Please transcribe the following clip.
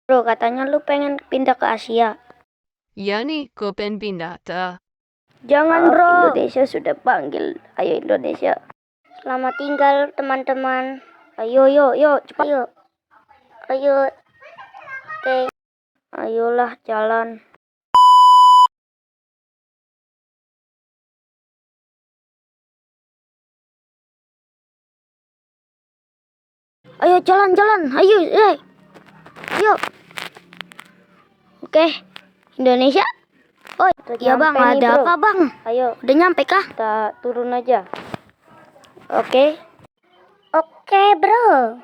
Bro, katanya lu pengen pindah ke Asia. Iya nih, gue pengen pindah tuh. Jangan bro, Indonesia sudah panggil. Ayo Indonesia. Selamat tinggal teman-teman. Ayo, yuk, cepat yuk. Ayo. Oke. Ayolah jalan. Ayo jalan. Ayo, Ayo. Oke. Indonesia. Oh, iya bang, ada apa bang? Ayo. Udah nyampe kah? Kita turun aja. Oke. Oke bro.